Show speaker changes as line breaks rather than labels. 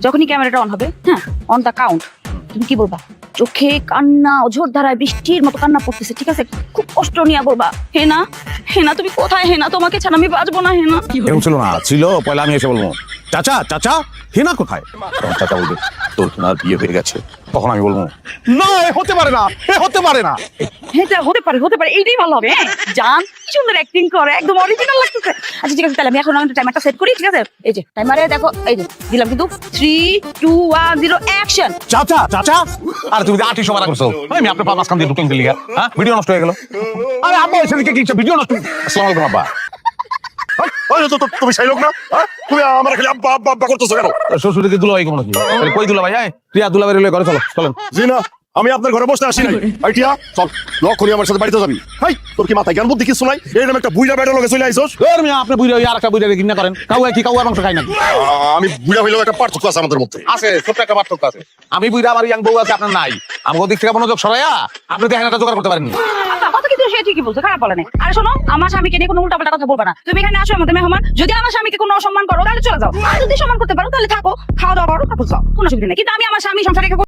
যখনই ক্যামেরাটা অন হবে, হ্যাঁ, অন দা কাউন্ট, তুমি কি বলবা? চোখে কান্না অঝোর ধারায় বৃষ্টির মতো কান্না পড়তেছে, ঠিক আছে? খুব কষ্ট নিয়ে বলবা, হেনা হেনা তুমি কোথায়? হেনা তোমাকে ছাড়া আমি বাঁচবো না। হেনা
এরকম ছিল না, ছিল পয়লা আমি এসে বলবো চাচা চাচা হেনা কোথায়, তখন চাচা বলবে তোর হেনার বিয়ে হয়ে গেছে। তখন আমি বলবো না, এ হতে পারে না, এ হতে পারে না।
এটা হতে পারে, এইটাই ভালো হবে। হ্যাঁ, জান কি সুন্দর অ্যাক্টিং করে, একদম অরিজিনাল লাগতেছে। আচ্ছা ঠিক আছে, তাহলে আমি এখন টাইমারটা সেট করি, ঠিক আছে? এই যে টাইমারে দেখো, এই যে দিলাম কিন্তু 3 2 1 0 অ্যাকশন।
চাচা চাচা আর তুমি আটি সময় করছো, আমি আপনার পা মাঝখান দিয়ে ঢুকে দিলি, হ্যাঁ ভিডিও নষ্ট হয়ে গেল। আরে আব্বা এসে কি ভিডিও নষ্ট। আসসালামু আলাইকুম আব্বা।
তুমি সেই লোক না? তুমি আমার খালি আব্বা আব্বা আব্বা করতেছো কেন?
শ্বশুরকে দুলাভাই কেমন নাকি? কই দুলাভাই? প্রিয়া দুলাভাই রেলে ঘরে চলো, চলেন।
জি না, আমি আপনার ঘরে বসতে আসি নাই। আইটিয়া চল, লক্ষণই আমার সাথে বাড়িতে যাবি। হাই, তোর কি মাথায় জ্ঞান বুদ্ধি কিছু নাই? এরকম একটা বুইড়া বেটার লগে চলে আইছস।
আপনি বুঝে আর একটা বুঝে কিনা করেন, কি কাউয়ার মাংস খাই নাকি?
আমি বুইড়া হইলেও একটা পার্থক্য আছে আমাদের মধ্যে।
আছে, ছোট্ট একটা পার্থক্য আছে। আমি বুঝা আমার ইয়াং বউ আছে, আপনার নাই। আমার দিক থেকে মনোযোগ সরাইয়া আপনি দেখেন একটা জোগাড় করতে পারেন।
আচ্ছা, কথা কিন্তু সে ঠিকই বলছে, খারাপ বলে নাই। আর শোনো, আমার স্বামীকে নিয়ে কোনো উল্টাপাল্টা কথা বলবা না। তুমি এখানে আসো আমাদের মেহমান, যদি আমার স্বামীকে কোনো অসম্মান করো তাহলে চলে যাও, আর যদি সম্মান করতে পারো তাহলে থাকো, খাওয়া দাওয়া করো, তারপর যাও, কোনো অসুবিধা নেই। কিন্তু আমি আমার স্বামী সংসারে